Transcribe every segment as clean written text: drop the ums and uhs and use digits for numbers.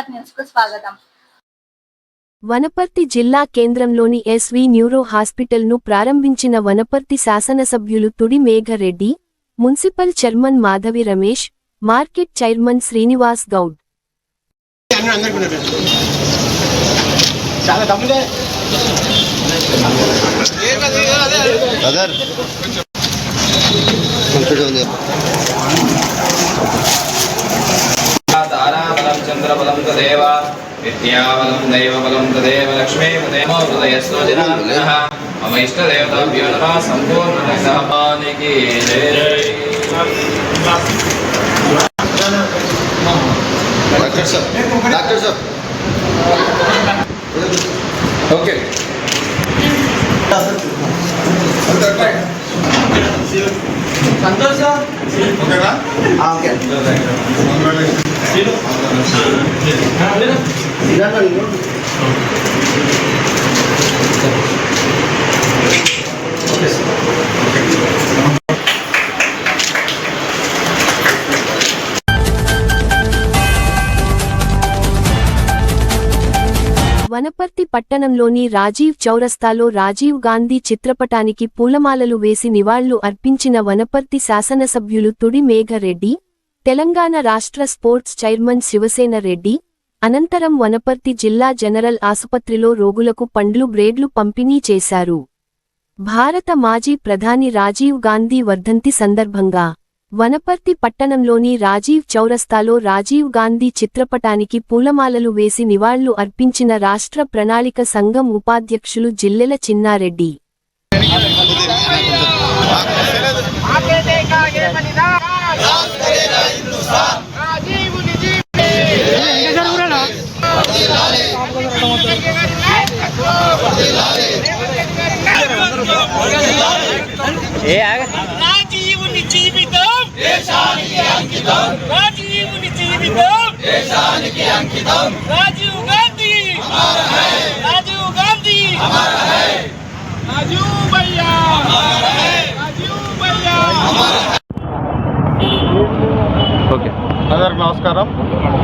KR news కు స్వాగతం. వనపర్తి జిల్లా కేంద్రంలోని ఎస్వి న్యూరో హాస్పిటల్ను ప్రారంభించిన వనపర్తి శాసనసభ్యులు Thudi Megha Reddy, municipal chairman Madhavi Ramesh, market chairman Srinivas Goud. चंद्रबलं तदेव विद्याबलं दैवबलं तदेव लक्ष्मीपदेव हृदयस्थो जनार्दनः मम इष्टदेवताभ्यो नमः सम्पूर्णसहपानिकी जय जय. डॉक्टर साहब ओके संतोष सर ओकेना ओके వనపర్తి పట్టణంలోని రాజీవ్ చౌరస్తాలో రాజీవ్ గాంధీ చిత్రపటానికి పూలమాలలు వేసి నివాళులు అర్పించిన వనపర్తి శాసనసభ్యులు తుడి మేఘరెడ్డి, తెలంగాణ రాష్ట్ర స్పోర్ట్స్ చైర్మన్ శివసేన రెడ్డి. అనంతరం వనపర్తి జిల్లా జనరల్ ఆసుపత్రిలో రోగులకు పండ్లు బ్రేడ్లు పంపిణీ చేశారు. భారత మాజీ ప్రధాని రాజీవ్ గాంధీ వర్ధంతి సందర్భంగా వనపర్తి పట్టణంలోని రాజీవ్ చౌరస్తాలో రాజీవ్ గాంధీ చిత్రపటానికి పూలమాలలు వేసి నివాళులు అర్పించిన రాష్ట్ర ప్రణాళిక సంఘం ఉపాధ్యక్షులు జిల్లెల చిన్నారెడ్డి. రాజీవుని జీవితం దేశానికి అంకితం, రాజీవుని జీవితం దేశానికి అంకితం, రాజీవ్ గాంధీ హమారా హై, రాజీవ్ గాంధీ హమారా హై, రాజీవ్ భయ్యా హమారా హై, రాజీవ్ భయ్యా హమారా హై. ఓకే, అందరికి నమస్కారం.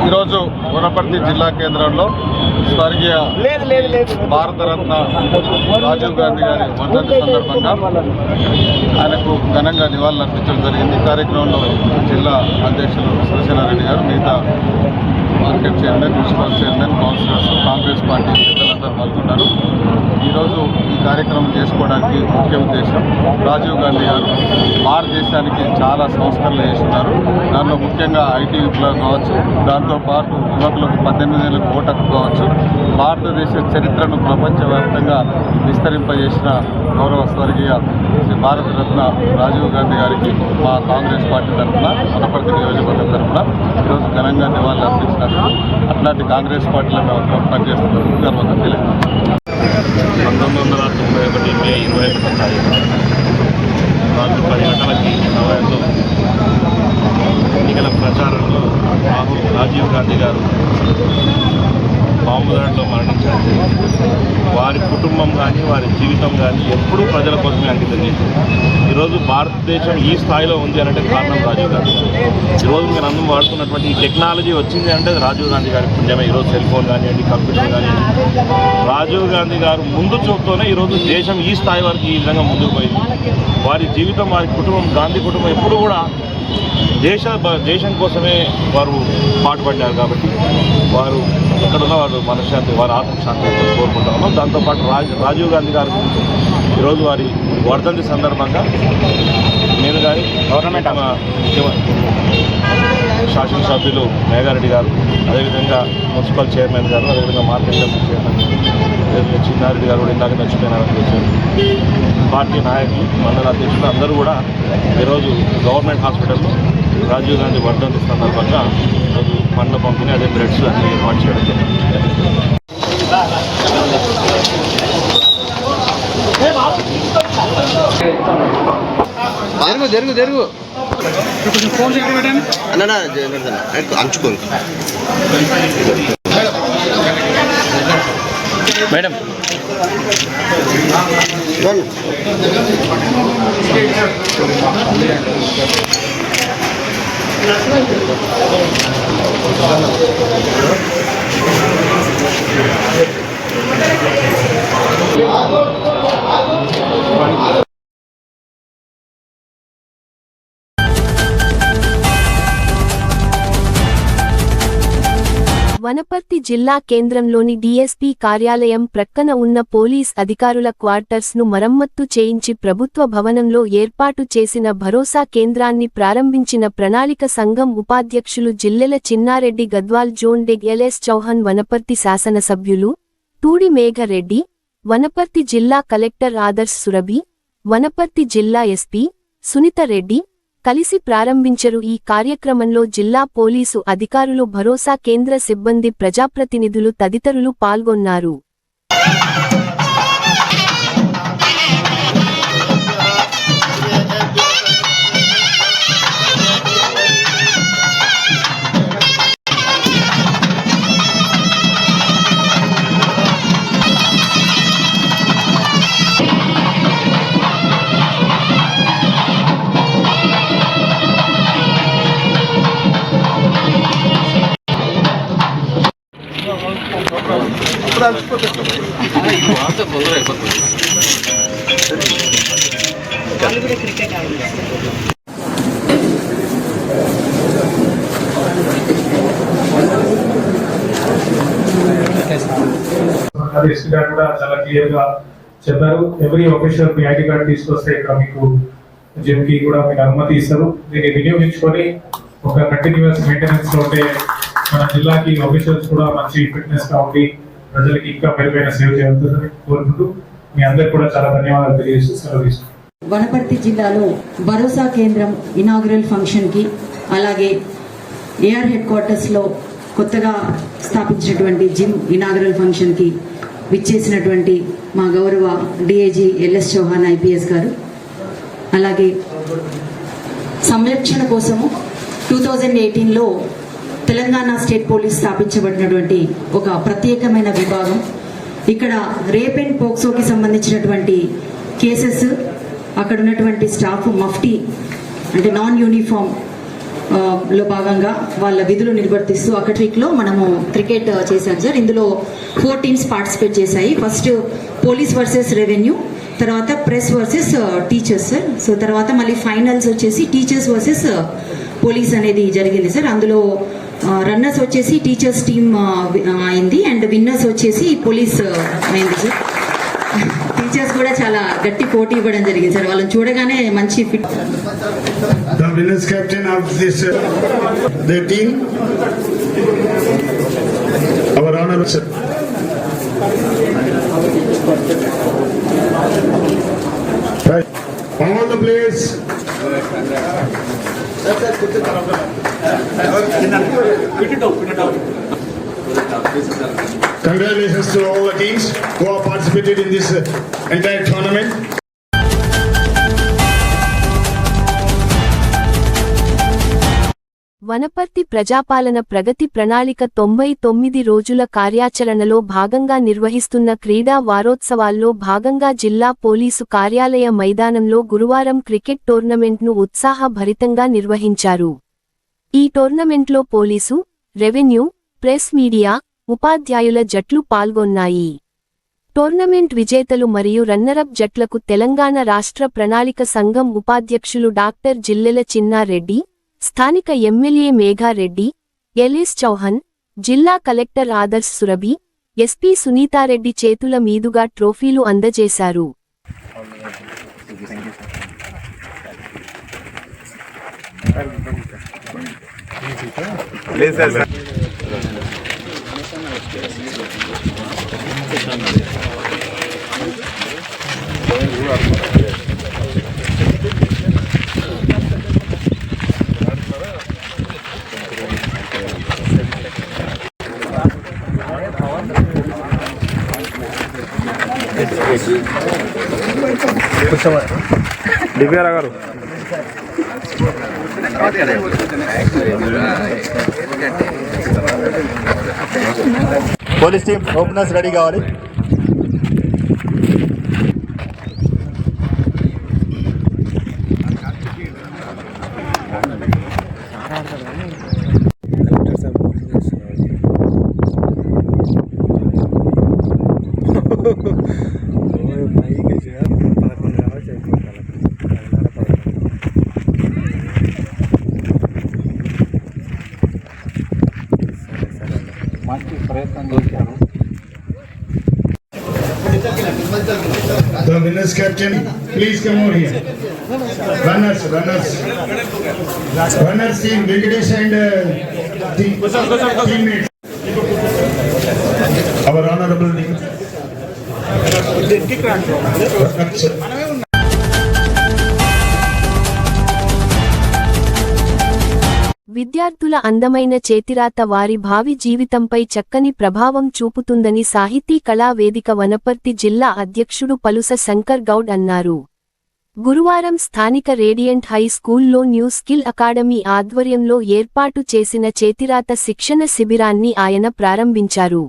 ఈరోజు వనపర్తి జిల్లా కేంద్రంలో స్వర్గీయ భారతరత్న రాజీవ్ గాంధీ గారి వర్ధంతి సందర్భంగా ఆయనకు ఘనంగా నివాళులు అర్పించడం జరిగింది. కార్యక్రమంలో జిల్లా అధ్యక్షులు శివసేన రెడ్డి గారు, మిగతా market chairman, municipal chairman, councillors, Congress party పెద్దలందరూ పాల్గొన్నారు. ఈరోజు ఈ కార్యక్రమం చేసుకోవడానికి ముఖ్య ఉద్దేశం, రాజీవ్ గాంధీ గారు భారతదేశానికి చాలా సంస్కరణలు చేస్తున్నారు. దానిలో ముఖ్యంగా ఐటీ విప్లవం కావచ్చు, దాంతోపాటు యువకులకు 18 ఏళ్ళకు ఓటు హక్కు కావచ్చు, భారతదేశ చరిత్రను ప్రపంచవ్యాప్తంగా విస్తరింపజేసిన గౌరవ స్వర్గీయ భారతరత్న రాజీవ్ గాంధీ గారికి మా కాంగ్రెస్ పార్టీ తరఫున, వనపర్తి నియోజకవర్గం తరఫున ఈరోజు ఘనంగా నివాళులు అర్పించినారు. అట్లాంటి కాంగ్రెస్ పార్టీలో మేము పనిచేస్తున్నారు. గర్వంగా తెలియదు. 1991 మే 21వ తారీఖు రాత్రి 10 గంటలకి సమయంలో ఎన్నికల ప్రచారంలో రాజీవ్ గాంధీ గారు బాంబు దాడిలో మరణించారు. వారి కుటుంబం కానీ వారి జీవితం కానీ ఎప్పుడూ ప్రజల కోసమే అంకితం చేసింది. ఈరోజు భారతదేశం ఈ స్థాయిలో ఉంది అంటే కారణం రాజీవ్ గాంధీ గారు. ఈరోజు మీరు అందరూ వాడుతున్నటువంటి ఈ టెక్నాలజీ వచ్చింది అంటే రాజీవ్ గాంధీ గారి పుణ్యమే. ఈరోజు సెల్ ఫోన్ కానివ్వండి, కంప్యూటర్ కానివ్వండి, రాజీవ్ గాంధీ గారు ముందు చూపుతోనే ఈరోజు దేశం ఈ స్థాయి వరకు ఈ విధంగా ముందుకు పోయింది. వారి జీవితం, వారి కుటుంబం, గాంధీ కుటుంబం ఎప్పుడు కూడా దేశం కోసమే వారు పాటుపడ్డారు. కాబట్టి వారు ఎక్కడున్న వారు మనశ్శాంతి, వారి ఆత్మశాంతి కోరుకుంటున్నాము. దాంతోపాటు రాజీవ్ గాంధీ గారి గురించి ఈరోజు వారి వర్ధంతి సందర్భంగా నేను కానీ గవర్నమెంట్ శాసనసభ్యులు మేఘారెడ్డి గారు, అదేవిధంగా మున్సిపల్ చైర్మన్ గారు, అదేవిధంగా మార్కెట్ చైర్మన్ చిన్నారెడ్డి గారు కూడా ఇందాక మర్చిపోయినారని చెప్పారు. పార్టీ నాయకులు, మండల అధ్యక్షులు అందరూ కూడా ఈరోజు గవర్నమెంట్ హాస్పిటల్లో రాజీవ్ గాంధీ వర్ధంతి సందర్భంగా ఈరోజు పండ్ల పంపిణీ, అదే బ్రెడ్స్ అన్ని ఏర్పాటు చేయడం జరుగు అన్న అంచుకోండి మేడం. వనపర్తి జిల్లా కేంద్రంలోని డీఎస్పీ కార్యాలయం ప్రక్కన ఉన్న పోలీస్ అధికారుల క్వార్టర్స్ను మరమ్మత్తు చేయించి ప్రభుత్వ భవనంలో ఏర్పాటు చేసిన భరోసా కేంద్రాన్ని ప్రారంభించిన ప్రణాళిక సంఘం ఉపాధ్యక్షులు జిల్లెల చిన్నారెడ్డి గద్వాల్ జోన్ డెగ్ ఎల్ఎస్ చౌహాన్ వనపర్తి శాసనసభ్యులు తూడి మేఘరెడ్డి వనపర్తి జిల్లా కలెక్టర్ ఆదర్శ్ సురభి వనపర్తి జిల్లా ఎస్పీ సునీత రెడ్డి కలిసి ప్రారంభించరు. ఈ కార్యక్రమంలో జిల్లా పోలీసు అధికారులు భరోసా కేంద్ర సిబ్బంది ప్రజాప్రతినిధులు తదితరులు పాల్గొన్నారు. ఎస్పీ గారు కూడా చాలా క్లియర్ గా చెప్పారు. ఎవ్రీ ఆఫీసర్ మీ ఐడి కార్డు తీసుకొస్తే ఇక్కడ మీకు జిమ్ కి కూడా మీకు అనుమతి ఇస్తారు. దీన్ని వినియోగించుకొని ఒక కంటిన్యూస్ మెయింటెనెన్స్ లో ఉంటే మన జిల్లాకి ఆఫీసర్స్ కూడా మంచి ఫిట్నెస్ గా ఉండి ప్రజలకి ఇంకా మెరుగైన సేవ చేయాలని కోరుకుంటూ మీ అందరికి కూడా చాలా ధన్యవాదాలు తెలియజేస్తూ సెలవు తీసుకుంటాం. వనపర్తి జిల్లాలో భరోసా కేంద్రం ఇనాగ్రల్ ఫంక్షన్ కి అలాగే ఏఆర్ హెడ్ క్వార్టర్స్ లో కొత్తగా స్థాపించినటువంటి జిమ్ ఇనాగ్రల్ ఫంక్షన్ కి విచ్చేసినటువంటి మా గౌరవ డిఐజీ ఎల్ఎస్ చౌహాన్ ఐపీఎస్ గారు, అలాగే సంరక్షణ కోసము 2018లో తెలంగాణ స్టేట్ పోలీస్ స్థాపించబడినటువంటి ఒక ప్రత్యేకమైన విభాగం. ఇక్కడ రేప్ అండ్ పోక్సోకి సంబంధించినటువంటి కేసెస్ అక్కడ ఉన్నటువంటి స్టాఫ్ మఫ్టీ అంటే నాన్ యూనిఫామ్ లో భాగంగా వాళ్ళ విధులు నిర్వర్తిస్తూ అకట్రిక్లో మనము క్రికెట్ చేశాం సార్. ఇందులో 4 టీమ్స్ పార్టిసిపేట్ చేశాయి. ఫస్ట్ పోలీస్ వర్సెస్ రెవెన్యూ, తర్వాత press versus teachers sir. So తర్వాత మళ్ళీ ఫైనల్స్ వచ్చేసి టీచర్స్ వర్సెస్ పోలీస్ అనేది జరిగింది సార్. అందులో రన్నర్స్ వచ్చేసి టీచర్స్ టీమ్ అయింది అండ్ విన్నర్స్ వచ్చేసి పోలీస్ అయింది సార్. టీచర్స్ కూడా చాలా గట్టి పోటీ ఇవ్వడం జరిగింది సార్. వాళ్ళని చూడగానే మంచి fit. The winners captain of this the team, our honorable sir. Right, all the players. Congratulations to all the teams who have participated in this entire tournament. Wanaparthy ప్రజాపాలన ప్రగతి ప్రణాళిక 99 రోజుల కార్యాచరణలో భాగంగా నిర్వహిస్తున్న క్రీడా వారోత్సవాల్లో భాగంగా జిల్లా పోలీసు కార్యాలయ మైదానంలో గురువారం క్రికెట్ టోర్నమెంట్ను ఉత్సాహభరితంగా నిర్వహించారు. ఈ టోర్నమెంట్లో పోలీసు, రెవెన్యూ, ప్రెస్ మీడియా, ఉపాధ్యాయుల జట్లు పాల్గొన్నాయి. టోర్నమెంట్ విజేతలు మరియు రన్నరప్ జట్లకు తెలంగాణ రాష్ట్ర ప్రణాళిక సంఘం ఉపాధ్యక్షులు డాక్టర్ జిల్లెల చిన్నారెడ్డి, స్థానిక ఎమ్మెల్యే మేఘారెడ్డి, ఎల్ఎస్ చౌహాన్, జిల్లా కలెక్టర్ ఆదర్శ్ సురభి, ఎస్పీ సునీతారెడ్డి చేతుల మీదుగా ట్రోఫీలు అందజేశారు. దివ్యారా గారు పోలీస్ టీమ్ ఓపెనర్స్ రెడీ కావాలి. The winners captain, please come over here. Runners team, Venkatesh and teammates. Our honorable team. విద్యార్థుల అందమైన చేతిరాత వారి భావి జీవితంపై చక్కని ప్రభావం చూపుతుందని సాహితీ కళా వేదిక వనపర్తి జిల్లా అధ్యక్షుడు పలుస శంకర్ గౌడ్ అన్నారు. గురువారం స్థానిక రేడియంట్ హై స్కూల్లో న్యూ స్కిల్ అకాడమీ ఆధ్వర్యంలో ఏర్పాటు చేసిన చేతిరాత శిక్షణ శిబిరాన్ని ఆయన ప్రారంభించారు.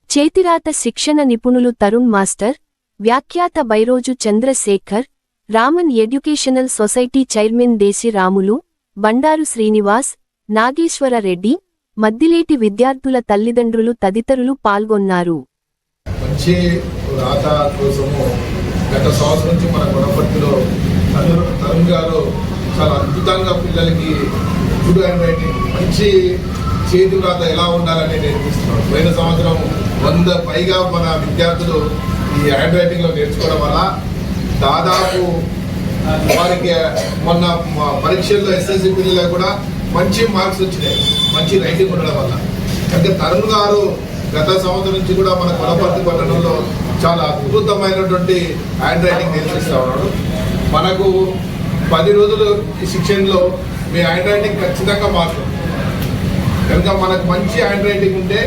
చేతిరాత శిక్షణ నిపుణులు తరుణ్ మాస్టర్, వ్యాఖ్యాత Bairoju Chandrashekar, Raman educational society chairman Desi Ramulu, Bandaru Srinivas, Nageswara Reddy, Maddileti విద్యార్థుల తల్లిదండ్రులు తదితరులు పాల్గొన్నారు. మంచి రాత కోసము గత సంవత్సరం నుంచి మన వనపర్తిలో తరుణ్ గారు చాలా అద్భుతంగా పిల్లలకి గుడ్ హ్యాండ్ రైటింగ్, మంచి చేతి రాత ఎలా ఉండాలని నేర్పిస్తున్నాడు. పోయిన సంవత్సరం 100 పైగా మన విద్యార్థులు ఈ హ్యాండ్ రైటింగ్లో నేర్చుకోవడం వల్ల దాదాపు వారికి మొన్న పరీక్షల్లో ఎస్ఎస్సి పిల్లలకు కూడా మంచి మార్క్స్ వచ్చినాయి, మంచి రైటింగ్ ఉండడం వల్ల. అంటే తరుణ్ గారు గత సంవత్సరం నుంచి కూడా మన వనపర్తి పట్టణంలో చాలా అద్భుతమైనటువంటి హ్యాండ్ రైటింగ్ నేర్పిస్తూ ఉన్నాడు. మనకు 10 రోజులు ఈ శిక్షణలో మీ హ్యాండ్ రైటింగ్ ఖచ్చితంగా మార్కులు కనుక మనకు మంచి హ్యాండ్ రైటింగ్ ఉంటే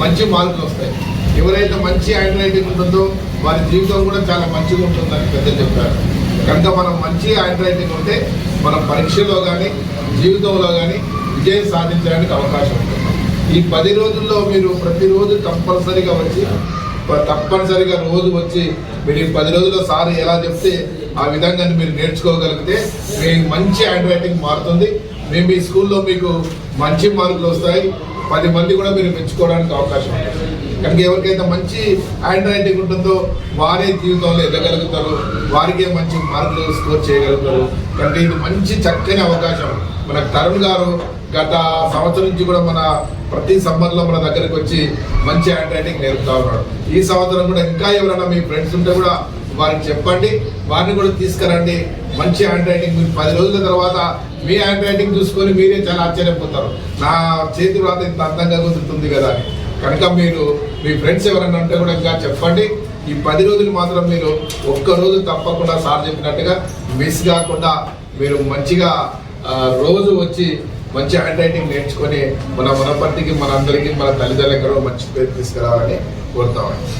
మంచి మార్కులు వస్తాయి. ఎవరైతే మంచి హ్యాండ్ రైటింగ్ ఉంటుందో వారి జీవితం కూడా చాలా మంచిగా ఉంటుందని పెద్దలు చెప్పారు. కనుక మనం మంచి హ్యాండ్ రైటింగ్ ఉంటే మనం పరీక్షలో కానీ జీవితంలో కానీ విజయం సాధించడానికి అవకాశం ఉంటుంది. ఈ 10 రోజుల్లో మీరు ప్రతిరోజు తప్పనిసరిగా రోజు వచ్చి మీరు ఈ 10 రోజుల్లో సార్ ఎలా చెప్తే ఆ విధంగా మీరు నేర్చుకోగలిగితే మీకు మంచి హ్యాండ్ రైటింగ్ మారుతుంది. మేము ఈ స్కూల్లో మీకు మంచి మార్కులు వస్తాయి, 10 మంది కూడా మీరు మెచ్చుకోవడానికి అవకాశం ఉంటుంది. కనుక ఎవరికైతే మంచి హ్యాండ్ రైటింగ్ ఉంటుందో వారే జీవితంలో ఎదగలుగుతారు, వారికే మంచి మార్కులు స్కోర్ చేయగలుగుతారు. కనుక ఇది మంచి చక్కని అవకాశం. మన తరుణ్ గారు గత సంవత్సరం నుంచి కూడా మన ప్రతి సమ్మర్లో మన దగ్గరికి వచ్చి మంచి హ్యాండ్ రైటింగ్ నేర్పుతా ఉన్నాడు. ఈ సంవత్సరం కూడా ఇంకా ఎవరైనా మీ ఫ్రెండ్స్ ఉంటే కూడా వారికి చెప్పండి, వారిని కూడా తీసుకురండి. మంచి హ్యాండ్ రైటింగ్ మీరు 10 రోజుల తర్వాత మీ హ్యాండ్ రైటింగ్ చూసుకొని మీరే చాలా ఆశ్చర్యపోతారు, నా చేతి రాత ఇంత అందంగా కుదురుతుంది కదా అని. కనుక మీరు మీ ఫ్రెండ్స్ ఎవరైనా ఉంటే కూడా ఇంకా చెప్పండి. ఈ 10 రోజులు మాత్రం మీరు ఒక్కరోజు తప్పకుండా సార్ చెప్పినట్టుగా మిస్ కాకుండా మీరు మంచిగా రోజు వచ్చి మంచి హ్యాండ్ రైటింగ్ నేర్చుకొని మన వనపర్తికి, మన అందరికీ, మన తల్లిదండ్రులకు మంచి పేరు తీసుకురావాలని కోరుతామండి.